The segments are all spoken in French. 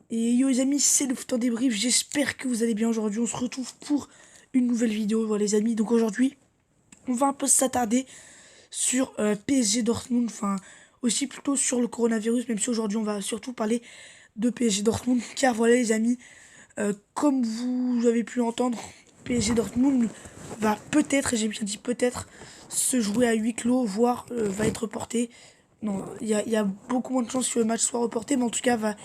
Et yo les amis, c'est le foot en débrief, j'espère que vous allez bien aujourd'hui. On se retrouve pour une nouvelle vidéo, voilà les amis. Donc aujourd'hui, on va un peu s'attarder sur PSG Dortmund, enfin aussi plutôt sur le coronavirus, même si aujourd'hui on va surtout parler de PSG Dortmund. Car voilà les amis, comme vous avez pu l'entendre, PSG Dortmund va peut-être, et j'ai bien dit peut-être, se jouer à huis clos, voire va être reporté. Non, il y a beaucoup moins de chances que le match soit reporté, mais en tout cas va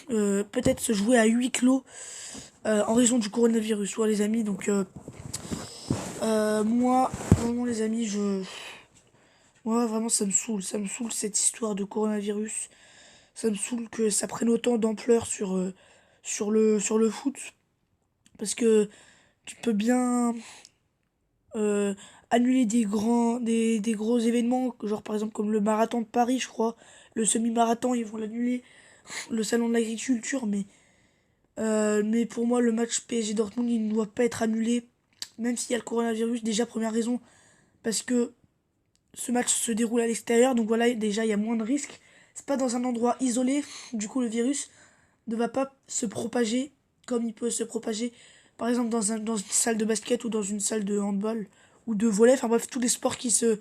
peut-être se jouer à huis clos en raison du coronavirus. Ouais, les amis, donc moi, vraiment les amis, moi vraiment ça me saoule cette histoire de coronavirus. Ça me saoule que ça prenne autant d'ampleur sur le foot, parce que tu peux bien euh, annuler des gros événements, genre par exemple comme le marathon de Paris, je crois, le semi-marathon, ils vont l'annuler, le salon de l'agriculture, mais pour moi, le match PSG Dortmund, il ne doit pas être annulé, même s'il y a le coronavirus. Déjà, première raison, parce que ce match se déroule à l'extérieur, donc voilà, déjà, il y a moins de risques. C'est pas dans un endroit isolé, du coup, le virus ne va pas se propager comme il peut se propager, par exemple, dans une salle de basket ou dans une salle de handball ou de volley, enfin bref, tous les sports qui se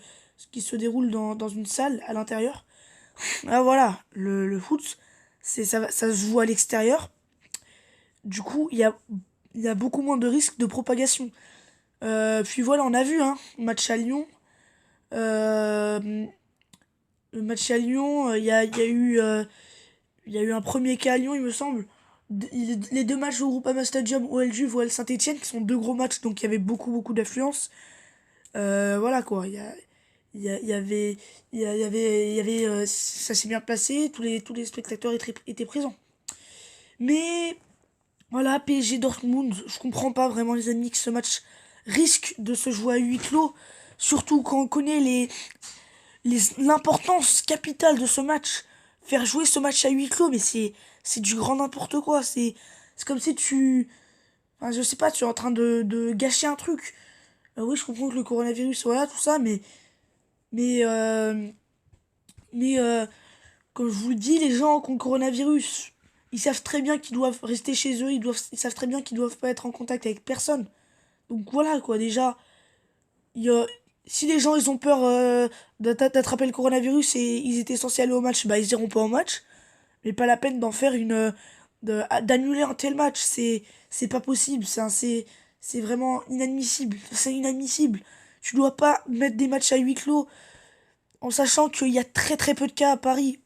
déroulent dans une salle à l'intérieur. Ah voilà, le foot, ça se joue à l'extérieur. Du coup, il y a beaucoup moins de risques de propagation. Puis voilà, on a vu, hein, match à Lyon. Euh, le match à Lyon, il y a eu un premier cas à Lyon, il me semble. Les deux matchs au Groupama Stadium, OL Juve, OL Saint-Etienne, qui sont deux gros matchs, donc il y avait beaucoup d'affluence. Voilà quoi, il y avait, il y avait, ça s'est bien passé, tous les spectateurs étaient présents. Mais voilà, PSG Dortmund, je comprends pas vraiment les amis que ce match risque de se jouer à huis clos, surtout quand on connaît l'importance capitale de ce match. Faire jouer ce match à huis clos, mais c'est du grand n'importe quoi. C'est comme si enfin, je sais pas, tu es en train de gâcher un truc. Oui, je comprends que le coronavirus, voilà, tout ça, mais, euh, mais comme je vous le dis, les gens qui ont le coronavirus, ils savent très bien qu'ils doivent rester chez eux, ils savent très bien qu'ils doivent pas être en contact avec personne. Donc voilà quoi, déjà, il y a- si les gens ils ont peur d'attraper le coronavirus et ils étaient censés aller au match, bah ils iront pas au match. Mais pas la peine d'en faire d'annuler un tel match, c'est pas possible, c'est vraiment inadmissible, c'est inadmissible. Tu dois pas mettre des matchs à huis clos en sachant qu'il y a très peu de cas à Paris.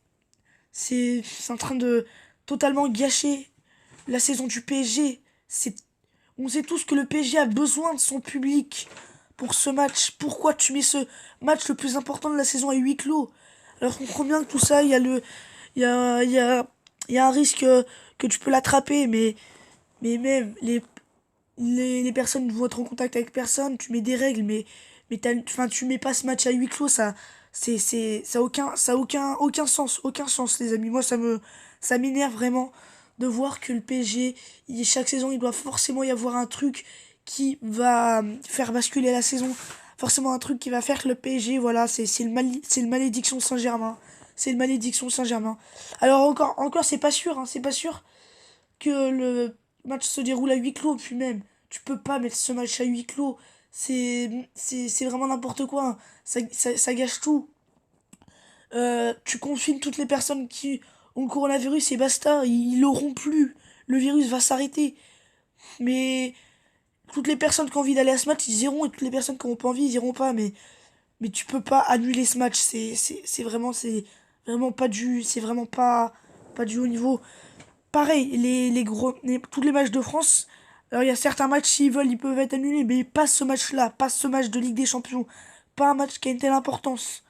C'est en train de totalement gâcher la saison du PSG. On sait tous que le PSG a besoin de son public pour ce match. Pourquoi tu mets ce match le plus important de la saison à huis clos? Alors qu'on comprend bien que tout ça, il y a, il y a, il y a un risque que tu peux l'attraper, mais même les personnes vont être en contact avec personne. Tu mets des règles, enfin, tu mets pas ce match à huis clos, ça a aucun aucun sens, les amis. Moi, ça m'énerve vraiment de voir que le PSG, chaque saison, il doit forcément y avoir un truc qui va faire basculer la saison. Forcément un truc qui va faire que le PSG, voilà, c'est le malédiction Saint-Germain. C'est le malédiction Saint-Germain. Alors encore, c'est pas sûr, hein, c'est pas sûr que le match se déroule à huis clos, puis même, tu peux pas mettre ce match à huis clos. C'est vraiment n'importe quoi, hein. Ça gâche tout. Tu confines toutes les personnes qui ont le coronavirus et basta, ils l'auront plus. Le virus va s'arrêter. Mais toutes les personnes qui ont envie d'aller à ce match, ils iront, et toutes les personnes qui n'ont pas envie, ils iront pas. Mais tu peux pas annuler ce match. C'est vraiment pas c'est vraiment pas du haut niveau. Pareil, tous les matchs de France. Alors il y a certains matchs, s'ils veulent, ils peuvent être annulés, mais pas ce match-là, pas ce match de Ligue des Champions. Pas un match qui a une telle importance.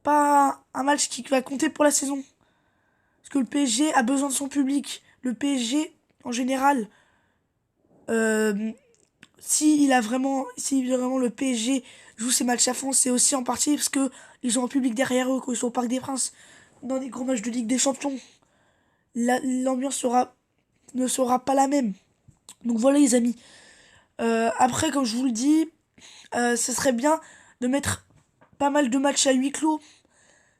Pas un match qui va compter pour la saison. Parce que le PSG a besoin de son public. Le PSG, en général, euh, si vraiment le PSG joue ses matchs à fond, c'est aussi en partie parce que ils ont un public derrière eux quand ils sont au Parc des Princes. Dans des gros matchs de Ligue des Champions, l'ambiance ne sera pas la même. Donc voilà les amis. Après, comme je vous le dis, ce serait bien de mettre pas mal de matchs à huis clos.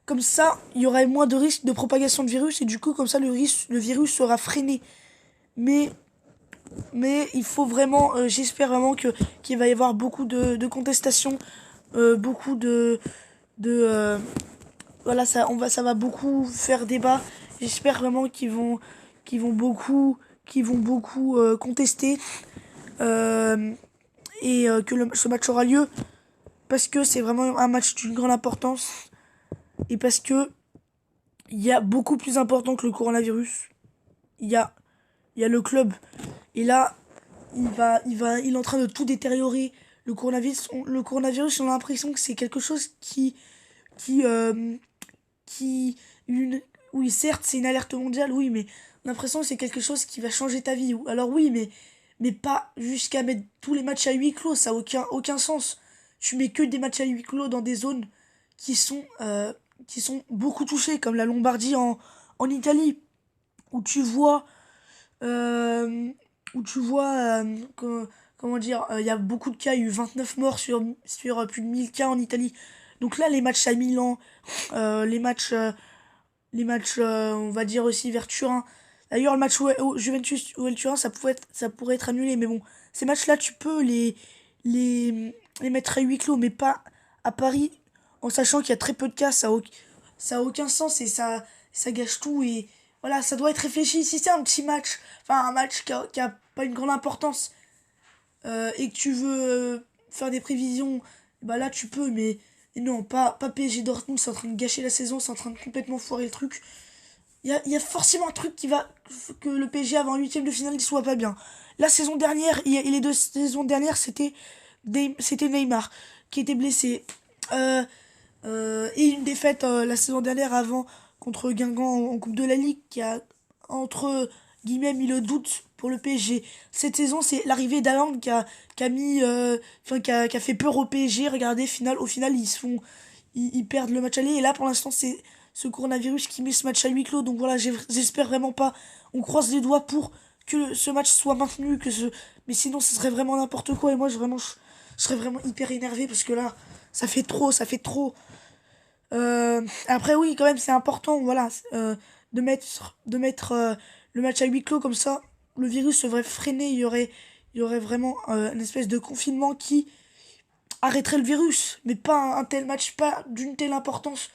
Comme ça, il y aurait moins de risque de propagation de virus et du coup, comme ça, le virus sera freiné. Mais, mais il faut vraiment, j'espère vraiment qu'il va y avoir beaucoup de contestations, beaucoup de voilà, ça va beaucoup faire débat. J'espère vraiment qu'ils vont beaucoup contester euh, et que ce match aura lieu parce que c'est vraiment un match d'une grande importance et parce que il y a beaucoup plus important que le coronavirus. Il y a, il y a le club et là, il est en train de tout détériorer. Le coronavirus, on a l'impression que c'est quelque chose qui, euh, qui une oui certes c'est une alerte mondiale oui mais on a l'impression que c'est quelque chose qui va changer ta vie alors oui mais pas jusqu'à mettre tous les matchs à huis clos, ça a aucun sens. Tu mets que des matchs à huis clos dans des zones qui sont beaucoup touchées comme la Lombardie en Italie où tu vois euh, comment dire, il y a beaucoup de cas, il y a eu 29 morts sur plus de 1000 cas en Italie. Donc là, les matchs à Milan, euh, les matchs, euh, on va dire aussi vers Turin. D'ailleurs, le match Juventus ou Turin, ça pourrait être annulé. Mais bon, ces matchs-là, tu peux les mettre à huis clos, mais pas à Paris, en sachant qu'il y a très peu de cas. Ça a aucun sens et ça gâche tout. Et voilà, ça doit être réfléchi. Si c'est un petit match, enfin un match qui a pas une grande importance, et que tu veux faire des prévisions, bah là tu peux, mais non, pas PSG Dortmund, c'est en train de gâcher la saison, c'est en train de complètement foirer le truc. Il y a forcément un truc qui va, que le PSG avant un huitième de finale il soit pas bien. La saison dernière, et les deux saisons dernières, c'était Neymar qui était blessé. Et une défaite la saison dernière avant contre Guingamp en Coupe de la Ligue qui a entre guillemets mis le doute pour le PSG. Cette saison, c'est l'arrivée d'Haaland qui a mis qui a fait peur au PSG. Regardez, au final ils perdent le match aller et là pour l'instant c'est ce coronavirus qui met ce match à huis clos. Donc voilà, j'espère vraiment pas. On croise les doigts pour que ce match soit maintenu, mais sinon ce serait vraiment n'importe quoi et moi je serais vraiment hyper énervé parce que là ça fait trop. Après oui, quand même, c'est important, voilà, de mettre le match à huis clos comme ça, le virus serait freiné, il y aurait vraiment une espèce de confinement qui arrêterait le virus, mais pas un tel match, pas d'une telle importance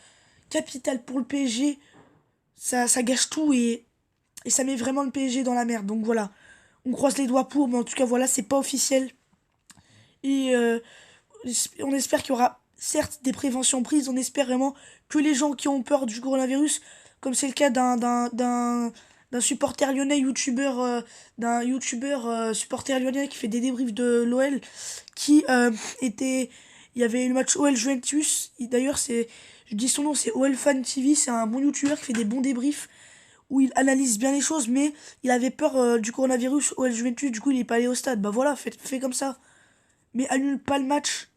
capitale pour le PSG, ça gâche tout et ça met vraiment le PSG dans la merde. Donc voilà, on croise les doigts pour, mais en tout cas voilà, c'est pas officiel et on espère qu'il y aura certes des préventions prises, on espère vraiment que les gens qui ont peur du coronavirus, comme c'est le cas d'un supporter lyonnais, d'un youtubeur supporter lyonnais qui fait des débriefs de l'OL, qui était, il y avait le match OL Juventus, d'ailleurs je dis son nom, c'est OL Fan TV, c'est un bon youtubeur qui fait des bons débriefs, où il analyse bien les choses, mais il avait peur du coronavirus OL Juventus, du coup il est pas allé au stade, bah voilà, fait comme ça. Mais annule pas le match,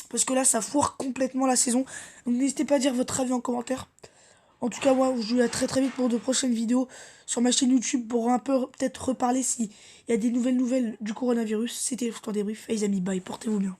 parce que là, ça foire complètement la saison. Donc n'hésitez pas à dire votre avis en commentaire. En tout cas, moi, je vous dis à très très vite pour de prochaines vidéos sur ma chaîne YouTube pour un peu peut-être reparler s'il y a des nouvelles du coronavirus. C'était le temps débrief. Et les amis, bye, portez-vous bien.